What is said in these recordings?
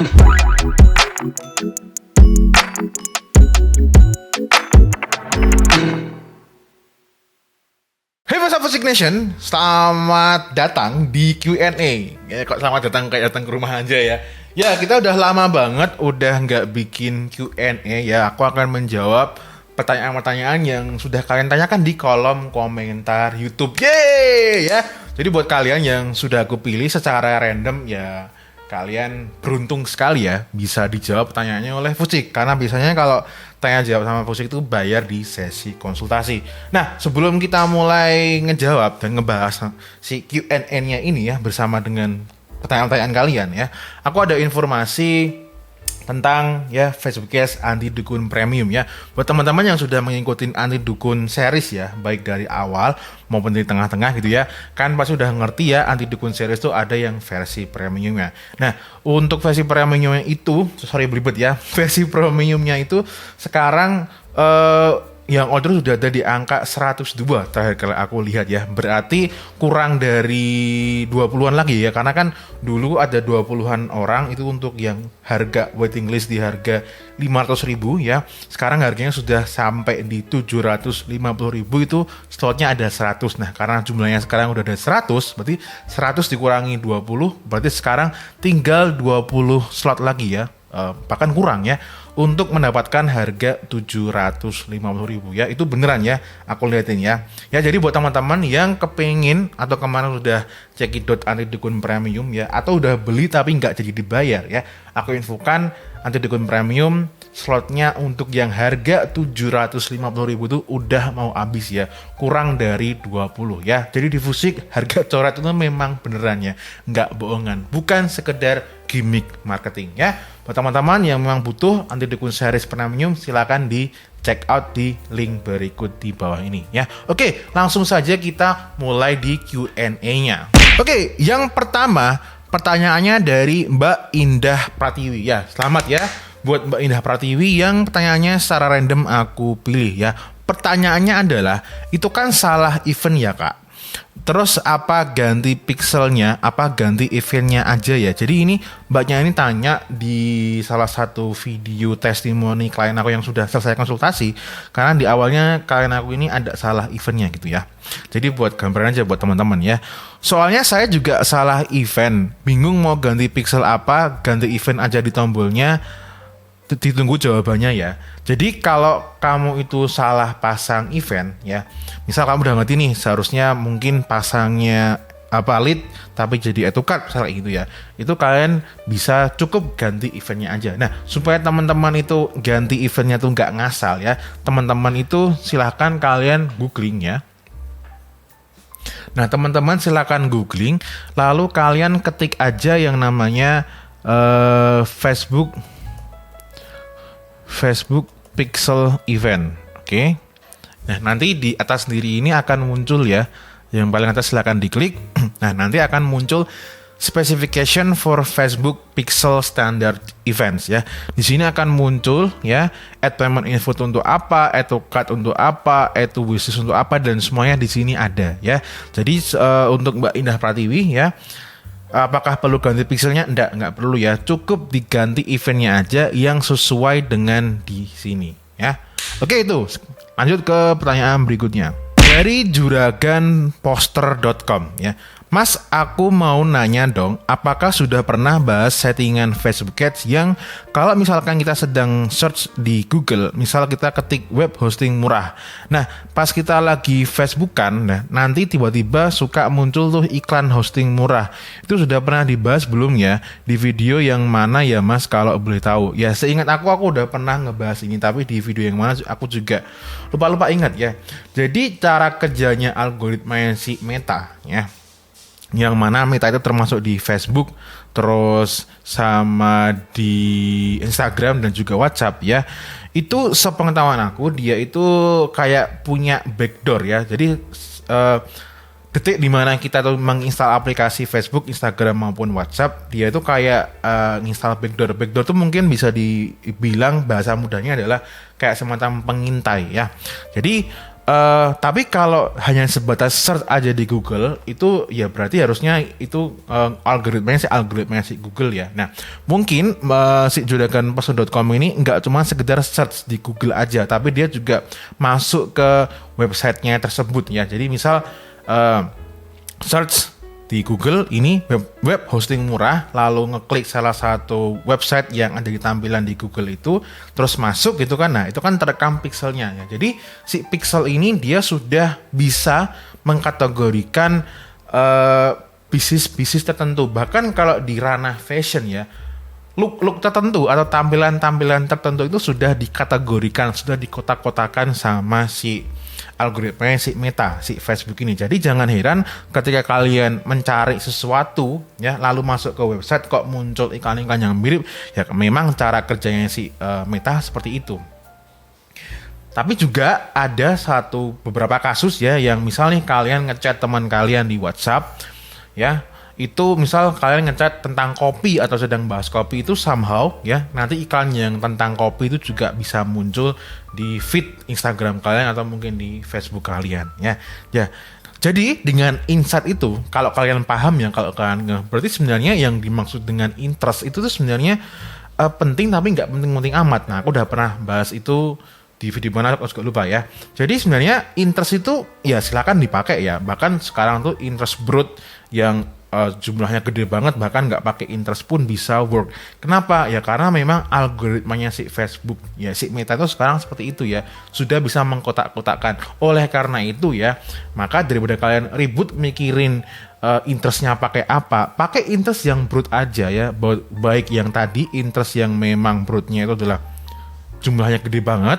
Hey Masa Musik Nation, selamat datang di Q&A. Ya, kok selamat datang kayak datang ke rumah aja ya. Ya, kita udah lama banget udah nggak bikin Q&A ya. Aku akan menjawab pertanyaan-pertanyaan yang sudah kalian tanyakan di kolom komentar YouTube. Yeay ya. Jadi buat kalian yang sudah aku pilih secara random ya, kalian beruntung sekali ya bisa dijawab pertanyaannya oleh Fucik. Karena biasanya kalau tanya jawab sama Fucik itu bayar di sesi konsultasi. Nah, sebelum kita mulai ngejawab dan ngebahas si Q&A-nya ini ya bersama dengan pertanyaan-pertanyaan kalian ya, aku ada informasi tentang ya Facebook Cash Anti Dukun Premium ya. Buat teman-teman yang sudah mengikuti Anti Dukun series ya, baik dari awal maupun di tengah-tengah gitu ya, kan pasti sudah ngerti ya Anti Dukun series itu ada yang versi premiumnya. Nah, untuk versi premiumnya itu, belibet ya, versi premiumnya itu sekarang yang order sudah ada di angka 102 terakhir kali aku lihat ya. Berarti kurang dari 20-an lagi ya. Karena kan dulu ada 20-an orang itu untuk yang harga waiting list di harga 500.000 ya. Sekarang harganya sudah sampai di 750.000 itu slotnya ada 100. Nah, karena jumlahnya sekarang udah ada 100, berarti 100 dikurangi 20, berarti sekarang tinggal 20 slot lagi ya. Bahkan kurang ya untuk mendapatkan harga 750.000 ya. Itu beneran ya, aku liatin ya. Ya, jadi buat teman-teman yang kepengin atau kemarin udah cekidot Anti Dukun Premium ya, atau udah beli tapi nggak jadi dibayar ya, aku infokan Anti Dukun Premium slotnya untuk yang harga 750.000 itu udah mau habis ya, kurang dari 20 ya. Jadi di Fucik harga coret itu memang beneran ya, nggak bohongan, bukan sekedar gimmick marketing ya. Buat teman-teman yang memang butuh Anti Dukun series premium, silakan di check out di link berikut di bawah ini ya. Oke, langsung saja kita mulai di Q&A-nya. Oke, yang pertama pertanyaannya dari Mbak Indah Pratiwi ya. Selamat ya buat Mbak Indah Pratiwi yang pertanyaannya secara random aku pilih ya. Pertanyaannya adalah, itu kan salah event ya Kak, terus apa ganti pixelnya, apa ganti eventnya aja ya. Jadi ini mbaknya ini tanya di salah satu video testimoni klien aku yang sudah selesai konsultasi, karena di awalnya klien aku ini ada salah eventnya gitu ya. Jadi buat gambaran aja buat teman-teman ya. Soalnya saya juga salah event, bingung mau ganti pixel apa, ganti event aja di tombolnya. Ditunggu jawabannya ya. Jadi kalau kamu itu salah pasang event ya, misal kamu udah ngerti nih seharusnya mungkin pasangnya lead tapi jadi educate misalnya gitu ya, itu kalian bisa cukup ganti eventnya aja. Nah, supaya teman-teman itu ganti eventnya tuh nggak ngasal ya, teman-teman itu silahkan kalian googling ya. Nah, teman-teman silahkan googling, lalu kalian ketik aja yang namanya Facebook Pixel Event. Oke. Nah, nanti di atas sendiri ini akan muncul ya. Yang paling atas silakan diklik. Nah, nanti akan muncul specification for Facebook Pixel Standard Events ya. Di sini akan muncul ya, add payment info untuk apa, add to cart untuk apa, add to wishlist untuk apa, dan semuanya di sini ada ya. Jadi untuk Mbak Indah Pratiwi ya, apakah perlu ganti pixelnya? Enggak perlu ya. Cukup diganti eventnya aja yang sesuai dengan di sini ya. Oke, itu. Lanjut ke pertanyaan berikutnya. Dari juraganposter.com ya. Mas, aku mau nanya dong, apakah sudah pernah bahas settingan Facebook Ads yang kalau misalkan kita sedang search di Google, misal kita ketik web hosting murah. Nah, pas kita lagi Facebookan, nah, nanti tiba-tiba suka muncul tuh iklan hosting murah. Itu sudah pernah dibahas belum ya? Di video yang mana ya Mas, kalau boleh tahu? Ya, seingat aku udah pernah ngebahas ini, tapi di video yang mana aku juga lupa ingat ya. Jadi cara kerjanya algoritma si Meta ya, yang mana Meta itu termasuk di Facebook, terus sama di Instagram dan juga WhatsApp ya. Itu sepengetahuan aku, dia itu kayak punya backdoor ya. Jadi detik dimana kita tuh menginstal aplikasi Facebook, Instagram maupun WhatsApp, dia itu kayak nginstal backdoor. Backdoor itu mungkin bisa dibilang bahasa mudahnya adalah kayak semacam pengintai ya. Jadi Tapi kalau hanya sebatas search aja di Google itu ya berarti harusnya itu algoritmanya si Google ya. Nah mungkin si juraganpeso.com ini nggak cuma sekedar search di Google aja, tapi dia juga masuk ke websitenya tersebut ya. Jadi misal search di Google ini web hosting murah, lalu ngeklik salah satu website yang ada di tampilan di Google itu, terus masuk gitu kan, nah itu kan terekam pixelnya ya. Jadi si pixel ini dia sudah bisa mengkategorikan bisnis tertentu, bahkan kalau di ranah fashion ya, look tertentu atau tampilan tertentu itu sudah dikategorikan, sudah dikotak-kotakan sama si algoritmanya si Meta, si Facebook ini. Jadi jangan heran ketika kalian mencari sesuatu ya, lalu masuk ke website kok muncul iklan-iklan yang mirip, ya memang cara kerjanya si Meta seperti itu. Tapi juga ada beberapa kasus ya, yang misalnya kalian ngechat teman kalian di WhatsApp ya, itu misal kalian ngechat tentang kopi atau sedang bahas kopi, itu somehow ya nanti iklan yang tentang kopi itu juga bisa muncul di feed Instagram kalian atau mungkin di Facebook kalian ya. Jadi dengan insight itu, kalau kalian paham ya, kalau kalian berarti sebenarnya yang dimaksud dengan interest itu tuh sebenarnya penting tapi nggak penting-penting amat. Nah aku udah pernah bahas itu di video mana aku juga lupa ya. Jadi sebenarnya interest itu ya silakan dipakai ya. Bahkan sekarang tuh interest broad yang jumlahnya gede banget, bahkan nggak pakai interest pun bisa work. Kenapa? Ya karena memang algoritmanya si Facebook ya, si Meta itu sekarang seperti itu ya, sudah bisa mengkotak-kotakkan. Oleh karena itu ya, maka daripada kalian ribut mikirin interestnya pakai apa, pakai interest yang broad aja ya. Baik yang tadi interest yang memang broadnya itu adalah jumlahnya gede banget,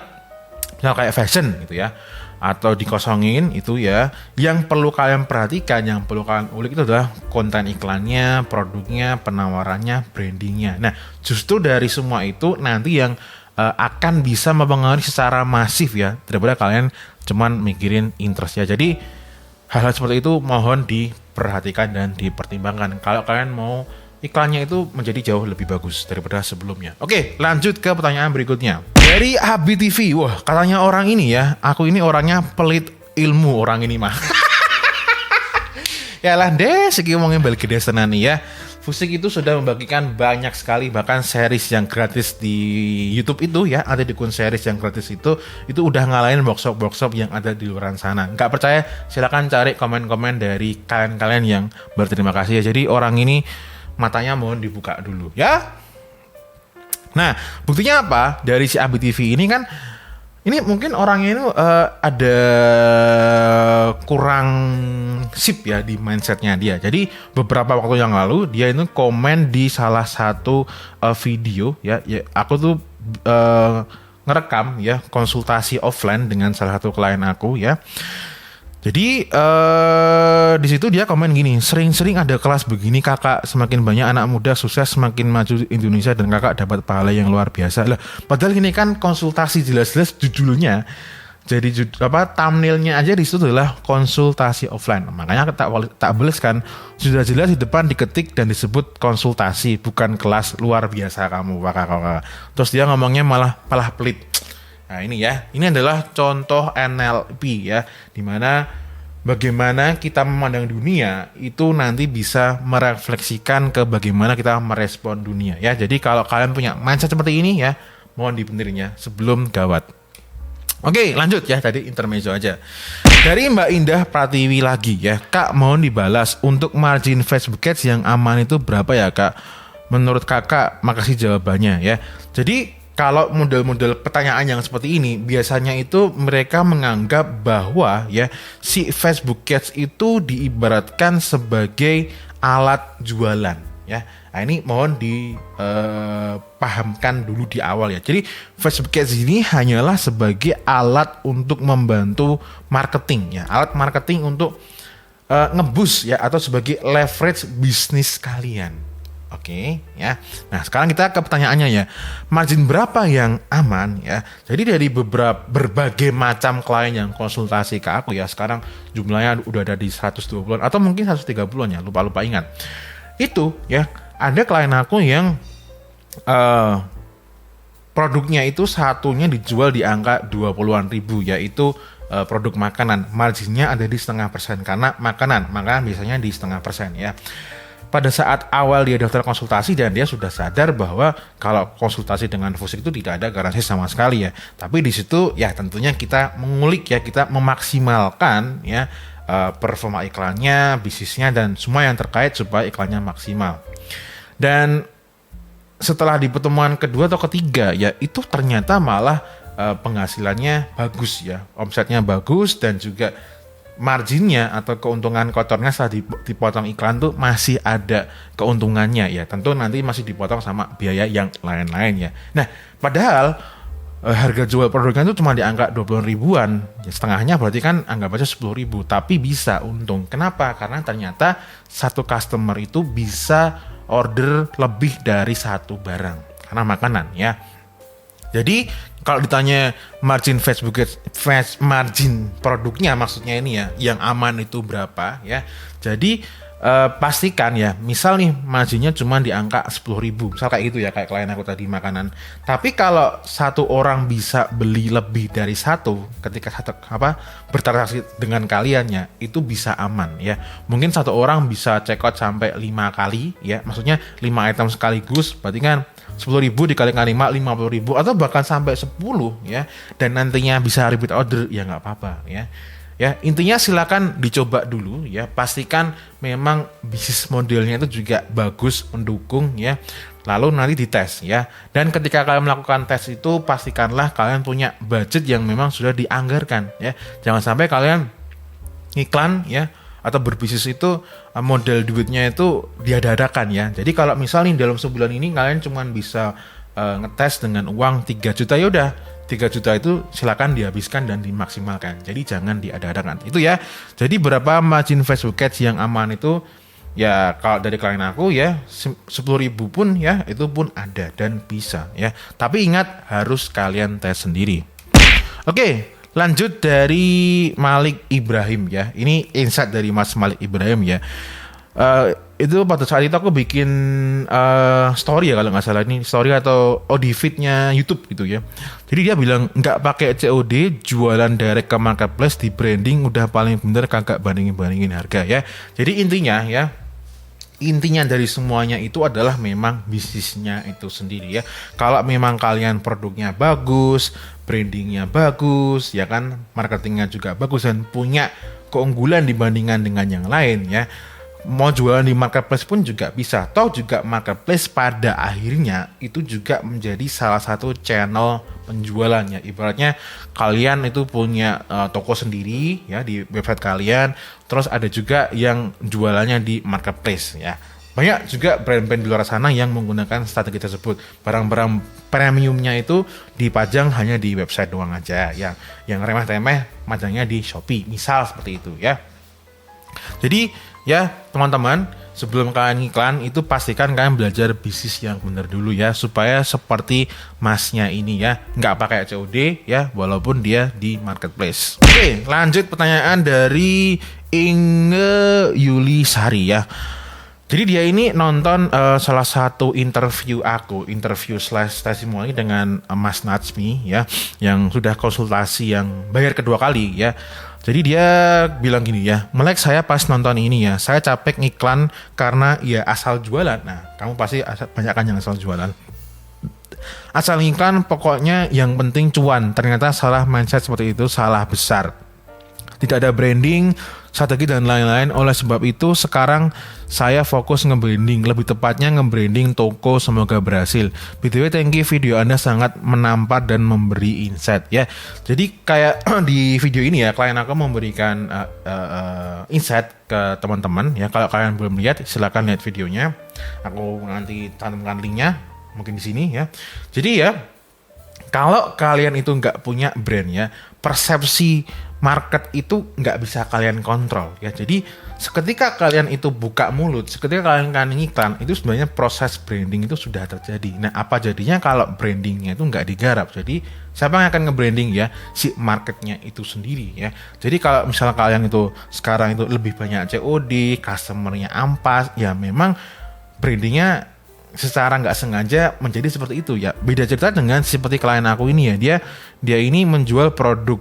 misal kayak fashion gitu ya, atau dikosongin itu ya. Yang perlu kalian perhatikan, yang perlu kalian ulik itu adalah konten iklannya, produknya, penawarannya, brandingnya. Nah justru dari semua itu nanti yang akan bisa mempengaruhi secara masif ya, daripada kalian cuman mikirin interest ya. Jadi hal-hal seperti itu mohon diperhatikan dan dipertimbangkan kalau kalian mau iklannya itu menjadi jauh lebih bagus daripada sebelumnya. Oke, lanjut ke pertanyaan berikutnya. Dari Abi TV, wah katanya orang ini ya, aku ini orangnya pelit ilmu orang ini mah. Ya lah deh, segi ngomongin balik gede tenan nih ya. Fusik itu sudah membagikan banyak sekali bahkan series yang gratis di YouTube itu ya, ada di akun series yang gratis itu udah ngalahin workshop yang ada di luar sana. Nggak percaya silakan cari komen-komen dari kalian-kalian yang berterima kasih ya. Jadi orang ini matanya mohon dibuka dulu ya. Nah buktinya apa dari si Abi TV ini kan, ini mungkin orangnya ini ada kurang sip ya di mindsetnya dia. Jadi beberapa waktu yang lalu dia itu komen di salah satu video ya, aku tuh ngerekam ya konsultasi offline dengan salah satu klien aku ya. Jadi di situ dia komen gini, sering-sering ada kelas begini kakak, semakin banyak anak muda sukses semakin maju Indonesia dan kakak dapat pahala yang luar biasa lah. Padahal ini kan konsultasi, jelas-jelas judulnya, jadi thumbnailnya aja di situ adalah konsultasi offline. Makanya tak beles kan, sudah jelas di depan diketik dan disebut konsultasi, bukan kelas luar biasa kamu kakak. Terus dia ngomongnya malah pelit. Nah ini ya, ini adalah contoh NLP ya, dimana bagaimana kita memandang dunia itu nanti bisa merefleksikan ke bagaimana kita merespon dunia ya. Jadi kalau kalian punya mindset seperti ini ya, mohon dibenerin ya sebelum gawat. Oke lanjut ya, tadi intermezzo aja. Dari Mbak Indah Pratiwi lagi ya, Kak mohon dibalas untuk margin Facebook Ads yang aman itu berapa ya Kak? Menurut kakak, makasih jawabannya ya. Jadi kalau model-model pertanyaan yang seperti ini, biasanya itu mereka menganggap bahwa ya si Facebook Ads itu diibaratkan sebagai alat jualan ya. Nah ini mohon dipahamkan dulu di awal ya. Jadi Facebook Ads ini hanyalah sebagai alat untuk membantu marketing ya, alat marketing untuk ngeboost ya, atau sebagai leverage bisnis kalian. Oke, ya. Nah, sekarang kita ke pertanyaannya ya. Margin berapa yang aman ya? Jadi dari berbagai macam klien yang konsultasi ke aku ya, sekarang jumlahnya udah ada di 120-an atau mungkin 130-an ya, lupa ingat. Itu ya, ada klien aku yang produknya itu satunya dijual di angka 20-an ribu, yaitu produk makanan, marginnya ada di 0,5% karena makanan biasanya di 0,5% ya. Pada saat awal dia daftar konsultasi dan dia sudah sadar bahwa kalau konsultasi dengan Fusik itu tidak ada garansi sama sekali ya. Tapi di situ ya tentunya kita mengulik ya, kita memaksimalkan ya performa iklannya, bisnisnya dan semua yang terkait supaya iklannya maksimal. Dan setelah di pertemuan kedua atau ketiga ya itu ternyata malah penghasilannya bagus ya, omsetnya bagus dan juga marginnya atau keuntungan kotornya setelah dipotong iklan tuh masih ada keuntungannya ya. Tentu nanti masih dipotong sama biaya yang lain-lain ya. Nah, padahal harga jual produknya itu cuma di angka 20 ribuan. Ya, setengahnya berarti kan anggap aja 10 ribu. Tapi bisa untung. Kenapa? Karena ternyata satu customer itu bisa order lebih dari satu barang. Karena makanan ya. Jadi kalau ditanya margin margin produknya maksudnya ini ya, yang aman itu berapa ya. Jadi pastikan ya, misal nih marginnya cuma di angka 10.000, misal kayak gitu ya, kayak klien aku tadi makanan. Tapi kalau satu orang bisa beli lebih dari satu ketika bertransaksi dengan kaliannya, itu bisa aman ya. Mungkin satu orang bisa check out sampai 5 kali ya, maksudnya 5 item sekaligus, berarti kan 10.000 dikalikan 5, 50.000 atau bahkan sampai 10 ya, dan nantinya bisa repeat order ya nggak apa-apa ya. Ya, intinya silakan dicoba dulu ya, pastikan memang bisnis modelnya itu juga bagus, mendukung ya. Lalu nanti dites ya. Dan ketika kalian melakukan tes itu pastikanlah kalian punya budget yang memang sudah dianggarkan ya. Jangan sampai kalian iklan ya atau berbisnis itu model duitnya itu diada-adakan ya. Jadi kalau misalnya dalam sebulan ini kalian cuma bisa ngetes dengan uang 3 juta, ya udah 3 juta itu silakan dihabiskan dan dimaksimalkan. Jadi jangan diada-adakan. Itu ya. Jadi berapa margin Facebook Ads yang aman itu ya, kalau dari klien aku ya 10.000 pun ya itu pun ada dan bisa ya. Tapi ingat harus kalian tes sendiri. Oke, lanjut dari Malik Ibrahim ya. Ini insight dari Mas Malik Ibrahim ya. Itu pada saat itu aku bikin story ya kalau nggak salah, ini story atau di feednya YouTube gitu ya. Jadi dia bilang nggak pakai COD, jualan direct ke marketplace, di branding udah paling bener, kagak bandingin harga ya. Jadi intinya dari semuanya itu adalah memang bisnisnya itu sendiri ya. Kalau memang kalian produknya bagus, brandingnya bagus ya kan, marketingnya juga bagus dan punya keunggulan dibandingkan dengan yang lain ya, mau jualan di marketplace pun juga bisa. Toh juga marketplace pada akhirnya itu juga menjadi salah satu channel penjualannya. Ibaratnya kalian itu punya toko sendiri ya di website kalian, terus ada juga yang jualannya di marketplace ya. Banyak juga brand-brand di luar sana yang menggunakan strategi tersebut. Barang-barang premiumnya itu dipajang hanya di website doang aja ya. Yang remeh-temeh majangnya di Shopee, misal seperti itu ya. Jadi ya teman-teman, sebelum kalian iklan itu pastikan kalian belajar bisnis yang benar dulu ya, supaya seperti masnya ini ya, nggak pakai COD ya, walaupun dia di marketplace. Oke, lanjut pertanyaan dari Inge Yuli Sari ya. Jadi dia ini nonton salah satu interview testimoni dengan Mas Natsmi ya, yang sudah konsultasi yang bayar kedua kali ya. Jadi dia bilang gini ya, Melek, saya pas nonton ini ya, saya capek ngiklan karena ya asal jualan. Nah, kamu pasti banyak kan yang asal jualan. Asal ngiklan pokoknya yang penting cuan. Ternyata salah mindset seperti itu, salah besar. Tidak ada branding, strategi dan lain-lain. Oleh sebab itu sekarang saya fokus nge-branding, lebih tepatnya nge-branding toko, semoga berhasil. BTW thank you, video Anda sangat menampar dan memberi insight ya. Jadi kayak di video ini ya, klien aku memberikan insight ke teman-teman ya. Kalau kalian belum lihat silakan lihat videonya. Aku nanti cantumkan linknya mungkin di sini ya. Jadi ya, kalau kalian itu nggak punya brand ya, persepsi market itu nggak bisa kalian kontrol ya. Jadi seketika kalian itu buka mulut, seketika kalian iklan, itu sebenarnya proses branding itu sudah terjadi. Nah, apa jadinya kalau brandingnya itu nggak digarap? Jadi siapa yang akan nge-branding ya? Si marketnya itu sendiri ya. Jadi kalau misalnya kalian itu sekarang itu lebih banyak COD, customernya ampas, ya memang brandingnya secara nggak sengaja menjadi seperti itu ya. Beda cerita dengan seperti klien aku ini ya, dia ini menjual produk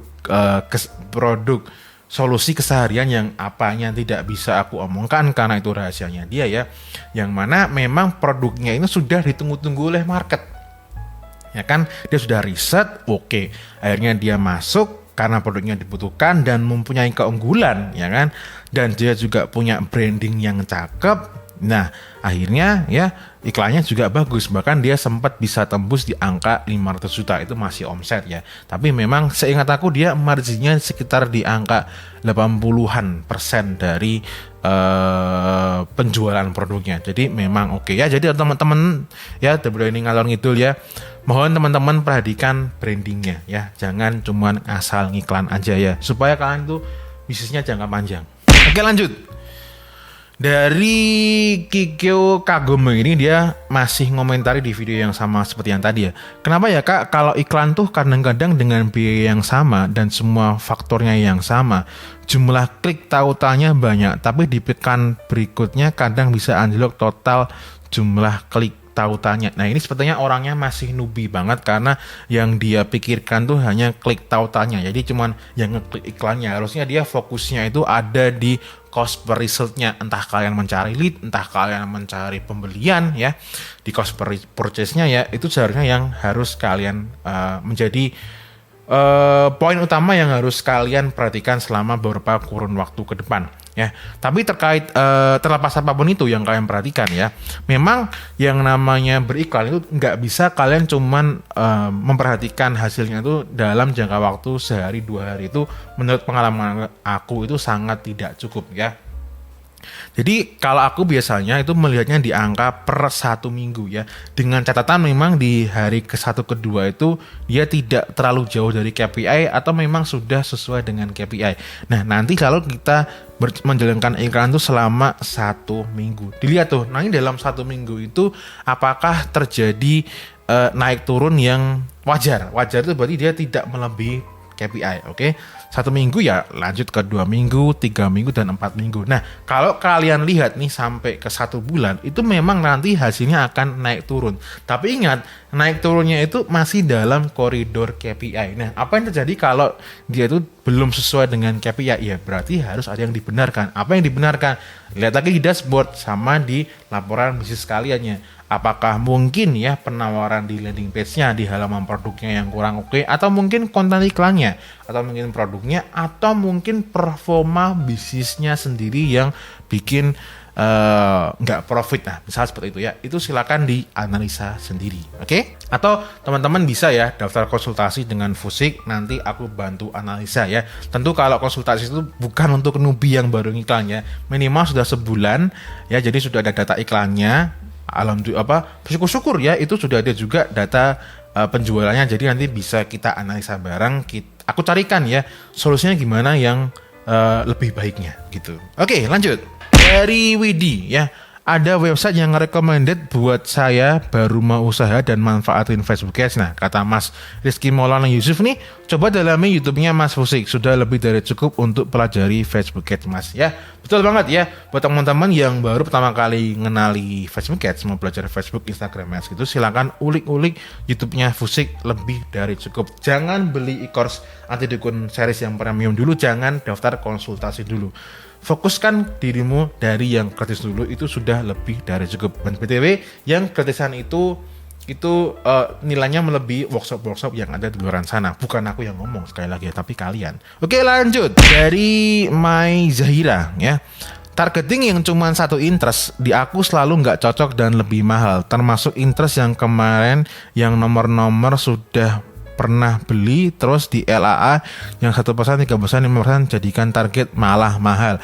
solusi keseharian yang apanya tidak bisa aku omongkan karena itu rahasianya dia ya, yang mana memang produknya ini sudah ditunggu-tunggu oleh market ya kan. Dia sudah riset, oke, akhirnya dia masuk karena produknya dibutuhkan dan mempunyai keunggulan ya kan, dan dia juga punya branding yang cakep. Nah, akhirnya ya iklannya juga bagus, bahkan dia sempat bisa tembus di angka 500 juta, itu masih omset ya. Tapi memang seingat aku dia marginnya sekitar di angka 80% dari penjualan produknya. Jadi memang oke ya. Jadi teman-teman ya, The Branding Ngalor Ngidul ya, mohon teman-teman perhatikan brandingnya ya. Jangan cuman asal ngiklan aja ya, supaya kalian tuh bisnisnya jangka panjang. Oke, lanjut. Dari Kikyo Kagome ini, dia masih ngomentari di video yang sama seperti yang tadi ya. Kenapa ya kak, kalau iklan tuh kadang-kadang dengan biaya yang sama dan semua faktornya yang sama, jumlah klik tautannya banyak, tapi di pekan berikutnya kadang bisa anjlok total jumlah klik tautannya. Nah, ini sepertinya orangnya masih newbie banget, karena yang dia pikirkan tuh hanya klik tautannya. Jadi cuman yang ngeklik iklannya. Harusnya dia fokusnya itu ada di cost per resultnya. Entah kalian mencari lead, entah kalian mencari pembelian ya. Di cost per purchase-nya ya, itu seharusnya yang harus kalian menjadi poin utama yang harus kalian perhatikan selama beberapa kurun waktu ke depan ya. Tapi terkait terlepas apapun itu yang kalian perhatikan ya, memang yang namanya beriklan itu nggak bisa kalian cuman memperhatikan hasilnya itu dalam jangka waktu sehari 2 hari. Itu menurut pengalaman aku itu sangat tidak cukup ya. Jadi kalau aku biasanya itu melihatnya di angka per 1 minggu ya, dengan catatan memang di hari ke-1 ke-2 itu dia tidak terlalu jauh dari KPI atau memang sudah sesuai dengan KPI. Nah, nanti kalau kita menjalankan iklan itu selama 1 minggu, dilihat tuh nanti dalam 1 minggu itu apakah terjadi naik turun yang wajar. Wajar itu berarti dia tidak melebihi KPI, oke? 1 minggu ya lanjut ke 2 minggu, 3 minggu, dan 4 minggu. Nah, kalau kalian lihat nih sampai ke 1 bulan, itu memang nanti hasilnya akan naik turun. Tapi ingat, naik turunnya itu masih dalam koridor KPI. Nah, apa yang terjadi kalau dia itu belum sesuai dengan KPI? Ya berarti harus ada yang dibenarkan. Apa yang dibenarkan? Lihat lagi di dashboard sama di laporan bisnis kaliannya. Apakah mungkin ya penawaran di landing page-nya, di halaman produknya yang kurang oke, atau mungkin konten iklannya, atau mungkin produknya, atau mungkin performa bisnisnya sendiri yang bikin nggak profit. Nah, misal seperti itu ya, itu silakan dianalisa sendiri, oke? Atau teman-teman bisa ya daftar konsultasi dengan Fusik, nanti aku bantu analisa ya. Tentu kalau konsultasi itu bukan untuk newbie yang baru iklan ya, minimal sudah sebulan ya, jadi sudah ada data iklannya. Alhamdulillah, syukur-syukur ya, itu sudah ada juga data penjualannya, jadi nanti bisa kita analisa bareng. Aku carikan ya solusinya gimana yang lebih baiknya gitu. Oke, lanjut. Dari Widi ya, ada website yang recommended buat saya baru mau usaha dan manfaatin Facebook Ads. Nah, kata Mas Rizky Maulana Yusuf nih, coba dalami YouTube-nya Mas Fusik, sudah lebih dari cukup untuk pelajari Facebook Ads Mas ya. Betul banget ya, buat teman-teman yang baru pertama kali ngenali Facebook Ads, mau belajar Facebook, Instagram Ads gitu, silakan ulik-ulik YouTube-nya Fusik, lebih dari cukup. Jangan beli e-course anti dukun series yang premium dulu, jangan daftar konsultasi dulu. Fokuskan dirimu dari yang gratis dulu, itu sudah lebih dari cukup. Dan BTW yang gratisan itu nilainya melebihi workshop yang ada di luar sana. Bukan aku yang ngomong sekali lagi ya, tapi kalian. Oke, lanjut. Dari Mai Zahira ya, targeting yang cuma satu interest di aku selalu nggak cocok dan lebih mahal, termasuk interest yang kemarin yang nomor-nomor sudah pernah beli, terus di LAA yang 1%, 3%, 5% jadikan target malah mahal.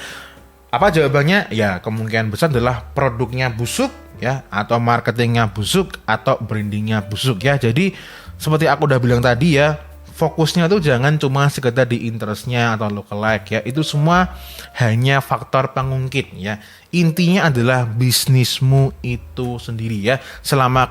Apa jawabannya? Ya kemungkinan besar adalah produknya busuk ya, atau marketingnya busuk, atau brandingnya busuk ya. Jadi seperti aku udah bilang tadi ya, fokusnya tuh jangan cuma sekedar di interestnya atau lookalike ya, itu semua hanya faktor pengungkit ya. Intinya adalah bisnismu itu sendiri ya. Selama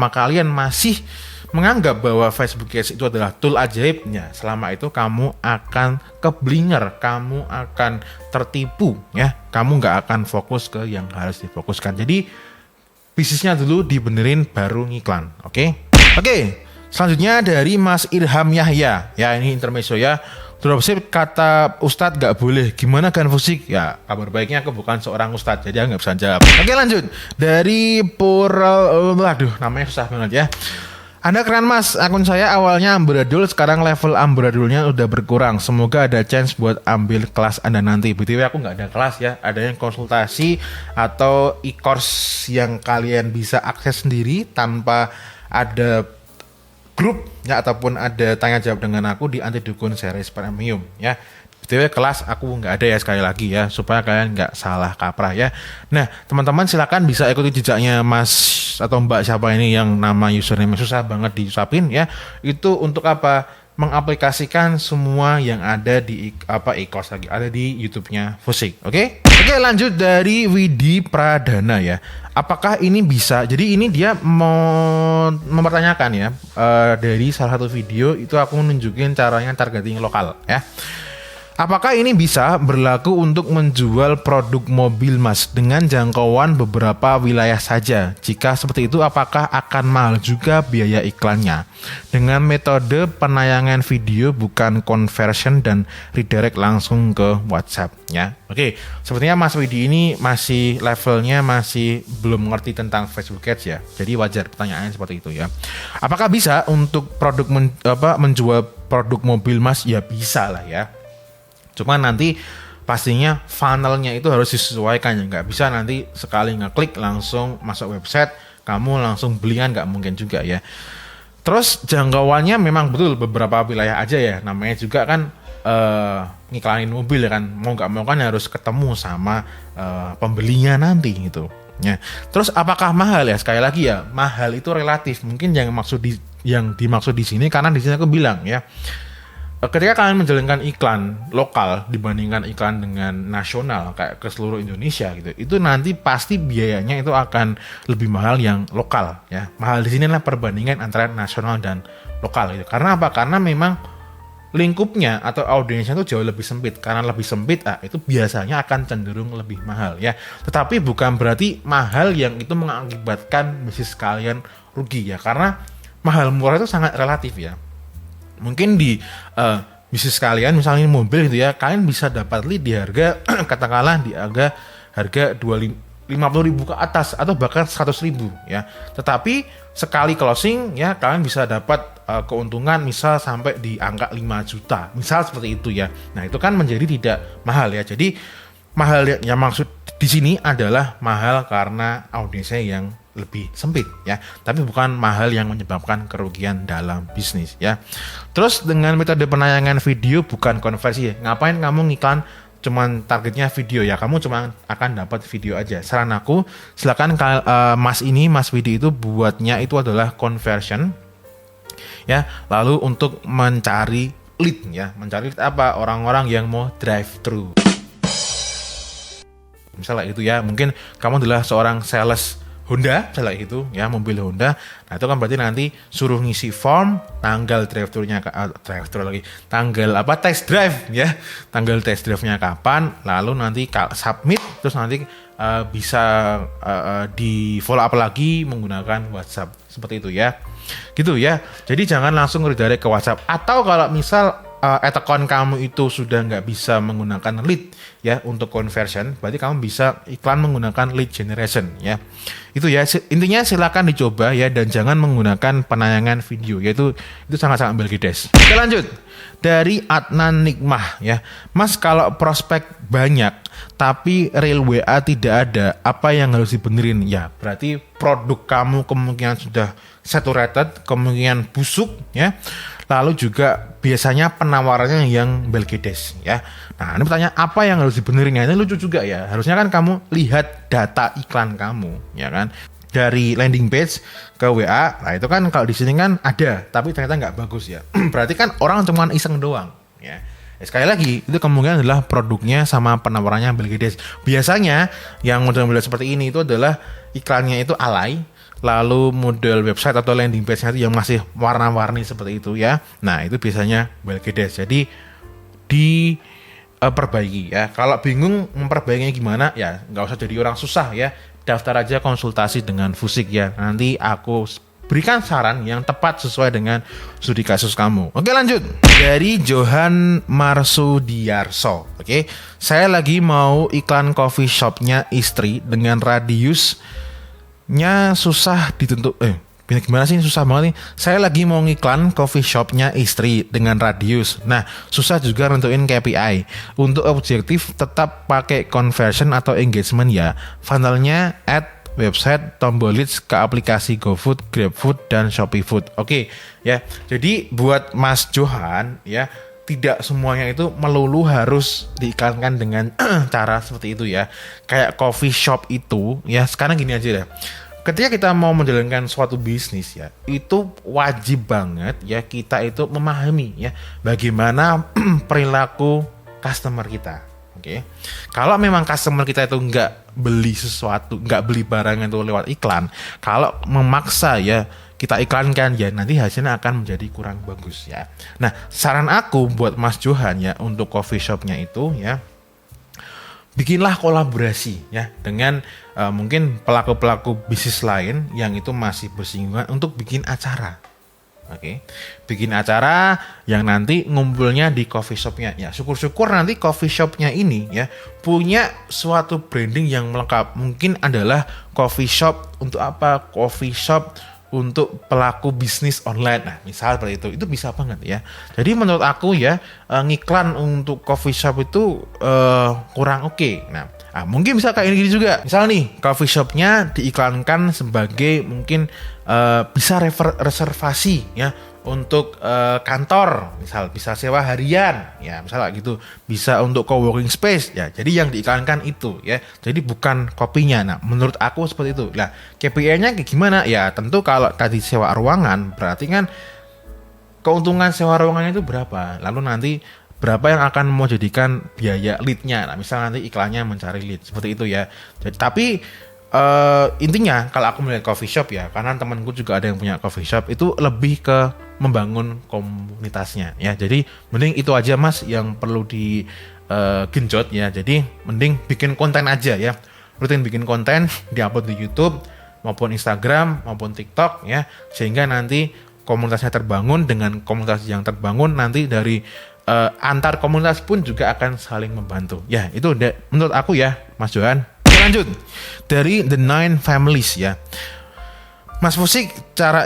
kalian masih menganggap bahwa Facebook Ads itu adalah tool ajaibnya, selama itu kamu akan keblinger, kamu akan tertipu ya, kamu nggak akan fokus ke yang harus difokuskan. Jadi bisnisnya dulu dibenerin baru ngiklan. Oke. Selanjutnya dari Mas Irham Yahya. Ya, ini intermezzo ya. Dropship kata Ustadz gak boleh. Gimana kan Fusik? Ya, kabar baiknya aku bukan seorang Ustadz, jadi aku gak bisa jawab. Oke, lanjut. Dari aduh, namanya susah banget ya. Anda keren Mas, akun saya awalnya amburadul, sekarang level amburadulnya udah berkurang. Semoga ada chance buat ambil kelas Anda nanti. BTW aku gak ada kelas ya, ada yang konsultasi atau e-course yang kalian bisa akses sendiri tanpa ada grup ya, ataupun ada tanya jawab dengan aku di Anti Dukun series premium ya. BTW kelas aku nggak ada ya, sekali lagi ya, supaya kalian nggak salah kaprah ya. Nah teman-teman silakan bisa ikuti jejaknya Mas atau Mbak siapa ini yang nama username susah banget diucapin ya. Itu untuk apa? Mengaplikasikan semua yang ada di e-course lagi ada di YouTube-nya Fusik. Oke, lanjut dari Widi Pradana ya. Apakah ini bisa? Jadi ini dia mau mempertanyakan ya, dari salah satu video itu aku nunjukin caranya targeting lokal ya. Apakah ini bisa berlaku untuk menjual produk mobil Mas dengan jangkauan beberapa wilayah saja? Jika seperti itu, apakah akan mahal juga biaya iklannya? Dengan metode penayangan video bukan conversion dan redirect langsung ke WhatsApp ya. Oke, sepertinya Mas Widi ini masih levelnya masih belum mengerti tentang Facebook Ads ya. Jadi wajar pertanyaannya seperti itu ya. Apakah bisa untuk produk menjual produk mobil Mas? Ya bisa lah ya. Cuma nanti pastinya funnelnya itu harus disesuaikan ya, nggak bisa nanti sekali ngeklik langsung masuk website kamu langsung beli kan, nggak mungkin juga ya. Terus jangkauannya memang betul beberapa wilayah aja ya, namanya juga kan ngiklanin mobil ya kan, mau nggak mau kan harus ketemu sama pembelinya nanti gitu ya. Terus apakah mahal ya? Sekali lagi ya, mahal itu relatif, mungkin yang dimaksud di sini karena di sini aku bilang ya, ketika kalian menjalankan iklan lokal dibandingkan iklan dengan nasional kayak ke seluruh Indonesia gitu, itu nanti pasti biayanya itu akan lebih mahal yang lokal ya. Mahal di sini adalah perbandingan antara nasional dan lokal gitu. Karena apa? Karena memang lingkupnya atau audiensnya itu jauh lebih sempit. Karena lebih sempit, itu biasanya akan cenderung lebih mahal ya. Tetapi bukan berarti mahal yang itu mengakibatkan bisnis kalian rugi ya. Karena mahal murah itu sangat relatif ya. Mungkin di bisnis kalian misalnya mobil gitu ya, kalian bisa dapat lead di harga katakanlah di harga 50.000 ke atas atau bahkan 100.000 ya. Tetapi sekali closing ya kalian bisa dapat keuntungan misal sampai di angka 5 juta. Misal seperti itu ya. Nah, itu kan menjadi tidak mahal ya. Jadi mahal yang maksud di sini adalah mahal karena audiensnya yang lebih sempit ya, tapi bukan mahal yang menyebabkan kerugian dalam bisnis ya. Terus dengan metode penayangan video bukan konversi ya, ngapain kamu ngiklan cuman targetnya video ya, kamu cuma akan dapat video aja. Saran aku silakan Mas Widi itu buatnya itu adalah conversion ya, lalu untuk mencari lead ya, mencari lead apa? Orang-orang yang mau drive thru misalnya itu ya. Mungkin kamu adalah seorang sales Honda, misalnya itu ya, mobil Honda. Nah itu kan berarti nanti suruh ngisi form, tanggal drive-thru-nya tanggal test drive ya, tanggal test drive-nya kapan, lalu nanti submit, terus nanti bisa di follow up lagi menggunakan WhatsApp seperti itu ya, gitu ya. Jadi jangan langsung redirect ke WhatsApp, atau kalau misal account kamu itu sudah nggak bisa menggunakan lead ya untuk conversion, berarti kamu bisa iklan menggunakan lead generation ya. Itu ya, intinya silakan dicoba ya, dan jangan menggunakan penayangan video, yaitu itu sangat-sangat belgedes. Oke, lanjut dari Adnan Nikmah ya. Mas, kalau prospek banyak tapi real WA tidak ada, apa yang harus dibenerin? Ya berarti produk kamu kemungkinan sudah saturated, kemungkinan busuk ya. Lalu juga biasanya penawarannya yang belgedes ya. Nah ini pertanyaan apa yang harus dibenerin ya, ini lucu juga ya. Harusnya kan kamu lihat data iklan kamu ya kan, dari landing page ke WA. Nah itu kan kalau di sini kan ada, tapi ternyata nggak bagus ya. Berarti kan orang cuma iseng doang ya. Sekali lagi itu kemungkinan adalah produknya sama penawarannya belgedes. Biasanya yang model-model seperti ini itu adalah iklannya itu alay, lalu model website atau landing page-nya itu yang masih warna-warni seperti itu ya. Nah itu biasanya belgedes, jadi diperbaiki ya. Kalau bingung memperbaikinya gimana ya, nggak usah jadi orang susah ya, daftar aja konsultasi dengan Fusik ya. Nanti aku berikan saran yang tepat sesuai dengan studi kasus kamu. Oke, lanjut. Dari Johan Marsudiarso. Oke, saya lagi mau iklan coffee shopnya istri dengan radiusnya susah ditentu. Gimana sih, susah banget nih. Saya lagi mau ngiklan coffee shopnya istri dengan radius. Nah, susah juga nentuin KPI. Untuk objektif tetap pakai conversion atau engagement ya. Funnelnya add website, tombol leads ke aplikasi GoFood, GrabFood, dan ShopeeFood. Oke, ya. Jadi buat Mas Johan ya, tidak semuanya itu melulu harus diiklankan dengan cara seperti itu ya. Kayak coffee shop itu ya, sekarang gini aja deh. Ketika kita mau menjalankan suatu bisnis ya, itu wajib banget ya kita itu memahami ya bagaimana perilaku customer kita. Oke. Kalau memang customer kita itu nggak beli sesuatu, nggak beli barang itu lewat iklan, kalau memaksa ya kita iklankan ya nanti hasilnya akan menjadi kurang bagus ya. Nah, saran aku buat Mas Johan ya untuk coffee shopnya itu ya, bikinlah kolaborasi ya dengan mungkin pelaku-pelaku bisnis lain yang itu masih bersinggungan untuk bikin acara. Oke. Bikin acara yang nanti ngumpulnya di coffee shopnya. Ya, syukur-syukur nanti coffee shopnya ini ya punya suatu branding yang lengkap. Mungkin adalah coffee shop untuk apa? Coffee shop untuk pelaku bisnis online. Nah, misal seperti itu bisa banget ya. Jadi menurut aku ya, ngiklan untuk coffee shop itu kurang oke. Nah, mungkin bisa kayak gini juga. Misal nih, coffee shopnya diiklankan sebagai mungkin bisa reservasi ya untuk kantor, misal bisa sewa harian ya, misalnya gitu, bisa untuk co-working space ya. Jadi yang diiklankan itu ya, jadi bukan kopinya. Nah, menurut aku seperti itu. Nah, KPI-nya kayak gimana ya? Tentu kalau tadi sewa ruangan, berarti kan keuntungan sewa ruangannya itu berapa, lalu nanti berapa yang akan mau jadikan biaya lead-nya. Nah, misal nanti iklannya mencari lead seperti itu ya. Jadi tapi intinya kalau aku melihat coffee shop ya, karena temanku juga ada yang punya coffee shop, itu lebih ke membangun komunitasnya ya. Jadi mending itu aja Mas yang perlu digenjot ya. Jadi mending bikin konten aja ya, rutin bikin konten, diupload di YouTube maupun Instagram maupun TikTok ya, sehingga nanti komunitasnya terbangun. Dengan komunitas yang terbangun nanti dari antar komunitas pun juga akan saling membantu ya. Itu menurut aku ya Mas Johan. Lanjut dari The Nine Families ya, Mas Fusik, cara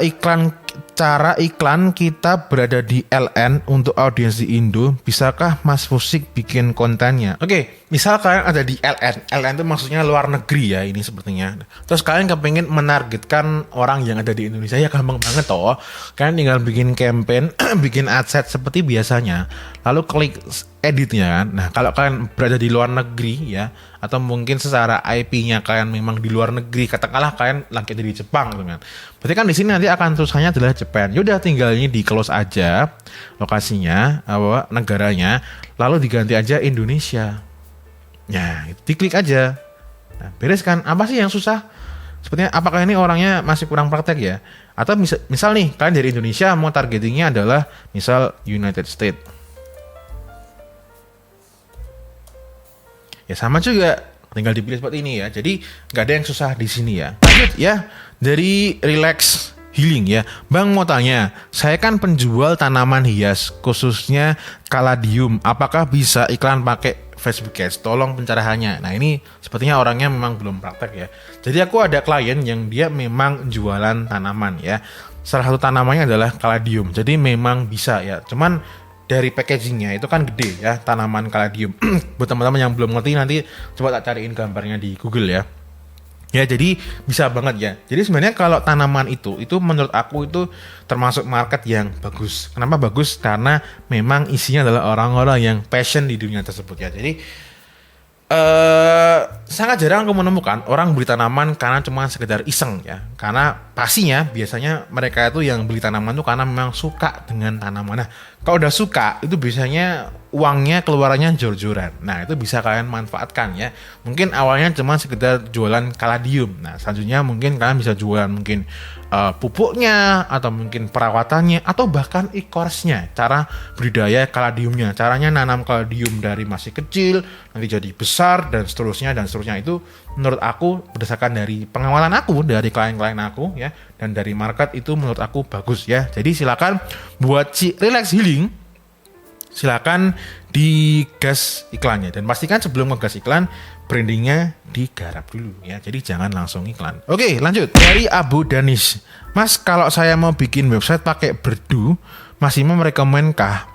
iklan kita berada di LN untuk audiens di Indo, bisakah Mas Fusik bikin kontennya? Oke, misal kalian ada di LN itu maksudnya luar negeri ya ini sepertinya. Terus kalian kepengen menargetkan orang yang ada di Indonesia, ya gampang banget toh. Kalian tinggal bikin campaign, bikin adset seperti biasanya, lalu klik editnya kan. Nah, kalau kalian berada di luar negeri ya, atau mungkin secara IP-nya kalian memang di luar negeri, katakanlah kalian lagi ada di Jepang gitu kan. Berarti kan di sini nanti akan tulisannya adalah Japan. Yaudah, tinggal ini di close aja lokasinya, negaranya, lalu diganti aja Indonesia. Nah, itu diklik aja. Nah, beres kan? Apa sih yang susah? Sepertinya apakah ini orangnya masih kurang praktek ya? Atau misal nih, kalian dari Indonesia mau targetingnya adalah misal United States. Ya sama juga, tinggal dipilih seperti ini ya. Jadi nggak ada yang susah di sini ya. Lanjut ya, dari Relax Healing ya. Bang mau tanya, saya kan penjual tanaman hias, khususnya kaladium. Apakah bisa iklan pakai Facebook Ads? Tolong pencerahannya. Nah, ini sepertinya orangnya memang belum praktek ya. Jadi aku ada klien yang dia memang jualan tanaman ya. Salah satu tanamannya adalah kaladium. Jadi memang bisa ya. Cuman dari packagingnya itu kan gede ya, tanaman kaladium. Buat teman-teman yang belum ngerti, nanti coba tak cariin gambarnya di Google ya. Ya, jadi bisa banget ya. Jadi sebenarnya kalau tanaman itu menurut aku itu termasuk market yang bagus. Kenapa bagus? Karena memang isinya adalah orang-orang yang passion di dunia tersebut ya. Jadi sangat jarang aku menemukan orang beli tanaman karena cuma sekedar iseng ya. Karena pastinya biasanya mereka itu yang beli tanaman itu karena memang suka dengan tanaman. Nah, kalau udah suka itu biasanya uangnya keluarannya jor-joran. Nah, itu bisa kalian manfaatkan ya. Mungkin awalnya cuma sekedar jualan kaladium. Nah, selanjutnya mungkin kalian bisa jualan mungkin pupuknya, atau mungkin perawatannya, atau bahkan e-course-nya, cara budidaya kaladiumnya, caranya nanam kaladium dari masih kecil nanti jadi besar dan seterusnya. Itu menurut aku, berdasarkan dari pengamatan aku, dari klien-klien aku ya, dan dari market, itu menurut aku bagus ya. Jadi silakan buat si Relax Healing, silakan digas iklannya, dan pastikan sebelum ngegas iklan brandingnya digarap dulu ya, jadi jangan langsung iklan. Oke, lanjut. Dari Abu Danis, Mas, kalau saya mau bikin website pakai Berdu, masih mau merekomenkah?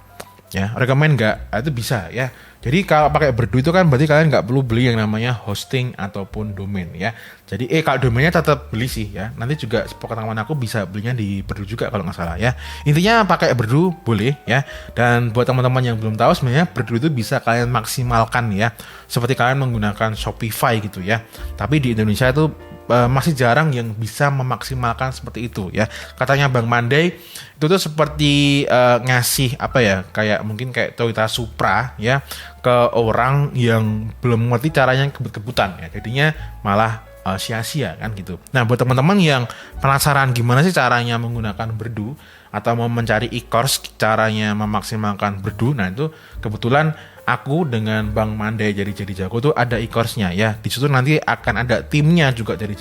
Ya, rekomen nggak? Itu bisa ya. Jadi kalau pakai Berdu itu kan berarti kalian nggak perlu beli yang namanya hosting ataupun domain ya. Jadi kalau domainnya tetap beli sih ya. Nanti juga pengetahuan aku bisa belinya di Berdu juga kalau nggak salah ya. Intinya pakai Berdu boleh ya. Dan buat teman-teman yang belum tahu, sebenarnya Berdu itu bisa kalian maksimalkan ya. Seperti kalian menggunakan Shopify gitu ya. Tapi di Indonesia itu masih jarang yang bisa memaksimalkan seperti itu ya. Katanya Bang Mandai itu tuh seperti ngasih apa ya, kayak mungkin kayak Toyota Supra ya ke orang yang belum ngerti caranya kebut-kebutan ya. Jadinya malah sia-sia kan gitu. Nah, buat teman-teman yang penasaran gimana sih caranya menggunakan Berdu, atau mau mencari e-course caranya memaksimalkan Berdu, nah itu kebetulan aku dengan Bang Mandai Jadi Jago tuh ada e-course-nya ya. Di situ nanti akan ada timnya juga dari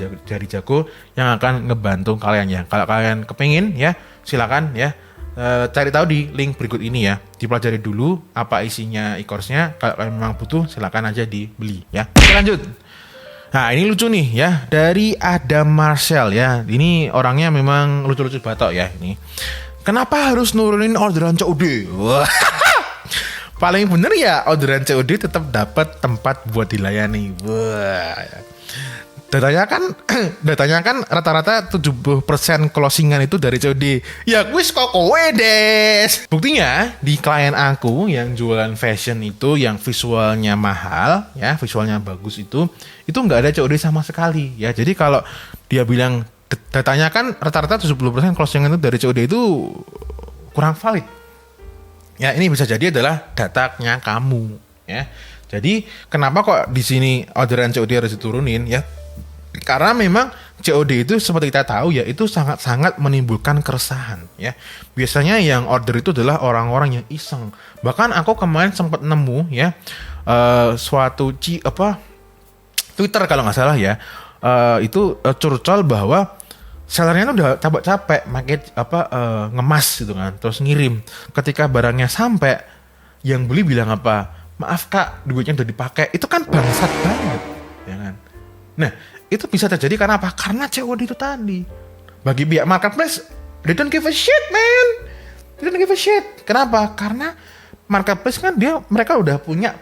Jago yang akan ngebantu kalian ya. Kalau kalian kepengin ya, silakan ya cari tahu di link berikut ini ya. Dipelajari dulu apa isinya e-course-nya. Kalau kalian memang butuh, silakan aja dibeli ya. Oke, lanjut. Nah, ini lucu nih ya, dari Adam Marcel ya. Ini orangnya memang lucu-lucu batok ya ini. Kenapa harus nurunin orderan COD? Wah. Paling bener ya orderan COD tetap dapat tempat buat dilayani. Wah. Datanya kan rata-rata 70% closingan itu dari COD. Ya wis kok kowe des. Buktinya di klien aku yang jualan fashion itu, yang visualnya mahal ya, visualnya bagus itu nggak ada COD sama sekali ya. Jadi kalau dia bilang datanya kan rata-rata 70% closingan itu dari COD, itu kurang valid. Ya, ini bisa jadi adalah datanya kamu ya. Jadi kenapa kok di sini orderan COD harus diturunin ya? Karena memang COD itu seperti kita tahu ya, itu sangat-sangat menimbulkan keresahan ya. Biasanya yang order itu adalah orang-orang yang iseng. Bahkan aku kemarin sempat nemu ya suatu Twitter kalau nggak salah ya, itu curcol bahwa sellernya tuh udah capek ngemas gitu kan, terus ngirim. Ketika barangnya sampai, yang beli bilang apa? Maaf kak, duitnya udah dipakai. Itu kan bangsat banget ya kan. Nah, itu bisa terjadi karena apa? Karena COD itu tadi. Bagi pihak marketplace, they don't give a shit, man. They don't give a shit. Kenapa? Karena marketplace kan mereka udah punya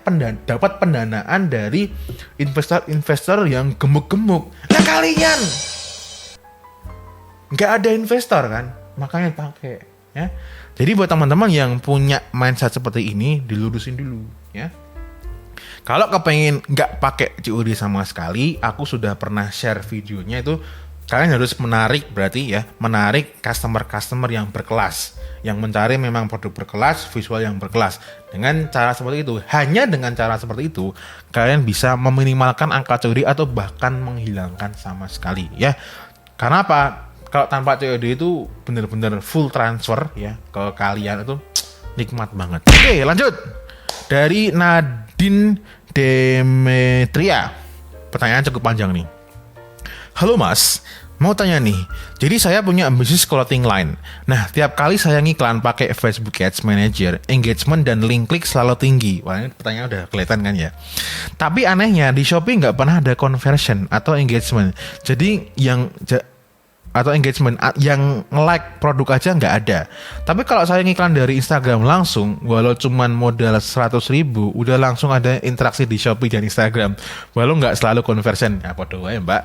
dapat pendanaan dari investor yang gemuk-gemuk. Nah, kalian nggak ada investor kan, makanya pakai ya. Jadi buat teman-teman yang punya mindset seperti ini, dilurusin dulu ya. Kalau kepengen nggak pakai COD sama sekali, aku sudah pernah share videonya itu. Kalian harus menarik customer yang berkelas, yang mencari memang produk berkelas, visual yang berkelas. Dengan cara seperti itu, hanya dengan cara seperti itu, kalian bisa meminimalkan angka COD atau bahkan menghilangkan sama sekali ya. Karena apa? Kalau tanpa COD itu benar-benar full transfer ya ke kalian, itu nikmat banget. Oke, lanjut. Dari Nadine Demetria. Pertanyaan cukup panjang nih. Halo Mas, mau tanya nih. Jadi saya punya bisnis clothing line. Nah, tiap kali saya ngiklan pakai Facebook Ads Manager, engagement dan link klik selalu tinggi. Wah, ini pertanyaan udah kelihatan kan ya. Tapi anehnya di Shopee nggak pernah ada conversion atau engagement. Jadi yang like produk aja nggak ada. Tapi kalau saya ngiklan dari Instagram langsung, walau cuman modal 100.000, udah langsung ada interaksi di Shopee dan Instagram. Walau nggak selalu conversion. Ya podo wae mbak.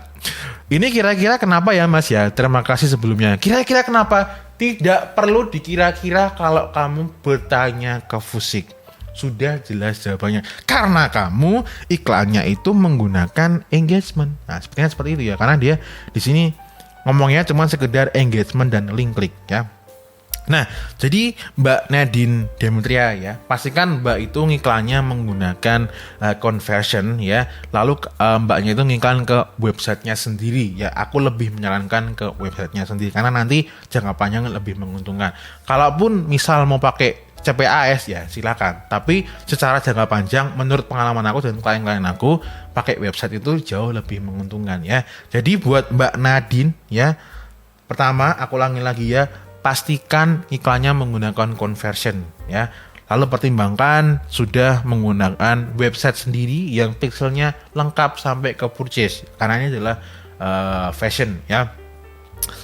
Ini kira-kira kenapa ya Mas ya? Terima kasih sebelumnya. Kira-kira kenapa? Tidak perlu dikira-kira kalau kamu bertanya ke Fusik. Sudah jelas jawabannya. Karena kamu iklannya itu menggunakan engagement. Nah, sepertinya seperti itu ya. Karena dia di sini ngomongnya cuma sekedar engagement dan link klik ya. Nah, jadi Mbak Nadine Demetria ya, pastikan Mbak itu ngiklannya menggunakan conversion ya. Lalu Mbaknya itu ngiklan ke websitenya sendiri ya. Aku lebih menyarankan ke websitenya sendiri karena nanti jangka panjang lebih menguntungkan. Kalaupun misal mau pakai CPAS ya silakan. Tapi secara jangka panjang menurut pengalaman aku dan klien-klien aku pakai website itu jauh lebih menguntungkan ya. Jadi buat Mbak Nadine ya, pertama aku ulangi lagi ya, pastikan iklannya menggunakan conversion ya. Lalu pertimbangkan sudah menggunakan website sendiri yang pixelnya lengkap sampai ke purchase karena ini adalah fashion ya.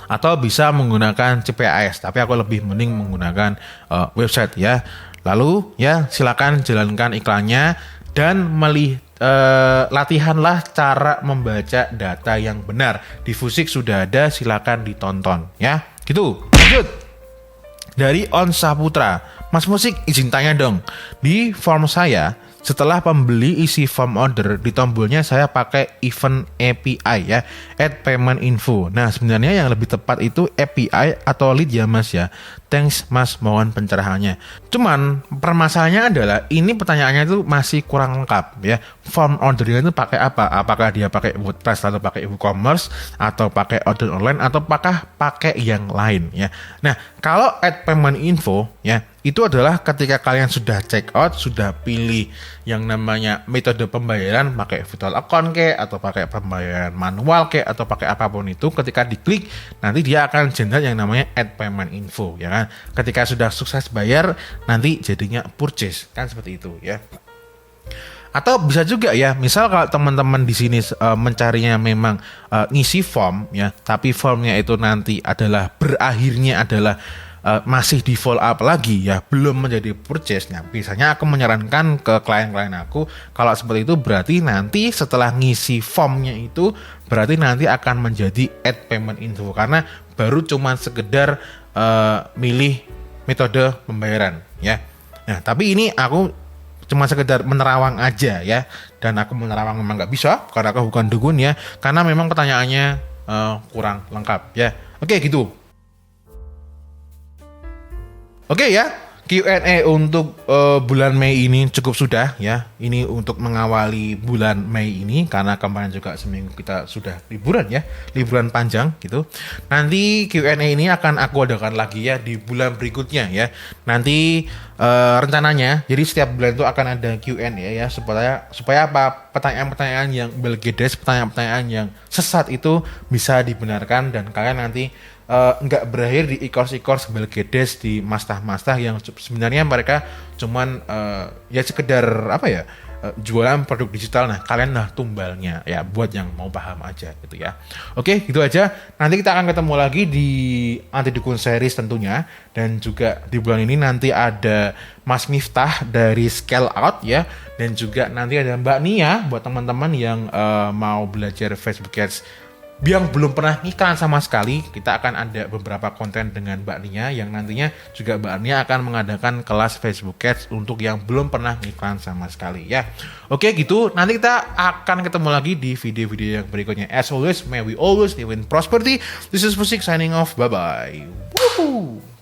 Atau bisa menggunakan CPAS, tapi aku lebih mending menggunakan website ya. Lalu ya silakan jalankan iklannya dan latihanlah cara membaca data yang benar. Di Fusik sudah ada, silakan ditonton ya. Gitu. Lanjut. Dari On Saputra, Mas Musik izin tanya dong. Di form saya, setelah pembeli isi form order, di tombolnya saya pakai event API ya, add payment info. Nah sebenarnya yang lebih tepat itu API atau lead ya Mas ya. Thanks Mas, mohon pencerahannya. Cuman permasalahannya adalah ini pertanyaannya itu masih kurang lengkap ya. Form ordernya itu pakai apa? Apakah dia pakai WordPress atau pakai e-commerce atau pakai order online atau apakah pakai yang lain ya. Nah, kalau add payment info ya, itu adalah ketika kalian sudah check out, sudah pilih yang namanya metode pembayaran pakai virtual account atau pakai pembayaran manual atau pakai apapun itu, ketika diklik nanti dia akan generate yang namanya add payment info ya kan. Ketika sudah sukses bayar nanti jadinya purchase kan seperti itu ya. Atau bisa juga ya, misal kalau teman-teman di sini mencarinya memang ngisi form ya, tapi formnya itu nanti adalah berakhirnya adalah masih di follow up lagi ya, belum menjadi purchase. Nah, biasanya aku menyarankan ke klien-klien aku kalau seperti itu berarti nanti setelah ngisi formnya itu berarti nanti akan menjadi add payment info karena baru cuman sekedar milih metode pembayaran ya. Nah, tapi ini aku cuma sekedar menerawang aja ya, dan aku menerawang memang nggak bisa karena aku bukan dukun ya, karena memang pertanyaannya kurang lengkap ya. Oke gitu. Oke ya, Q&A untuk bulan Mei ini cukup sudah ya. Ini untuk mengawali bulan Mei ini karena kemarin juga seminggu kita sudah liburan ya, liburan panjang gitu. Nanti Q&A ini akan aku adakan lagi ya di bulan berikutnya ya. Nanti rencananya jadi setiap bulan itu akan ada Q&A ya, supaya apa, pertanyaan-pertanyaan yang belgedes, pertanyaan-pertanyaan yang sesat itu bisa dibenarkan dan kalian nanti nggak berakhir di e-course belgedes di mastah-mastah yang sebenarnya mereka cuman ya sekedar apa ya, jualan produk digital. Nah kalian lah tumbalnya ya, buat yang mau paham aja gitu ya. Oke gitu aja, nanti kita akan ketemu lagi di Anti Dukun Series tentunya, dan juga di bulan ini nanti ada Mas Miftah dari Scale Out ya, dan juga nanti ada Mbak Nia buat teman-teman yang mau belajar Facebook Ads yang belum pernah ngiklan sama sekali. Kita akan ada beberapa konten dengan Mbak Nia yang nantinya juga Mbak Nia akan mengadakan kelas Facebook Ads untuk yang belum pernah ngiklan sama sekali ya. Oke gitu, nanti kita akan ketemu lagi di video-video yang berikutnya. As always, may we always live in prosperity. This is Musik signing off, bye bye. Woohoo!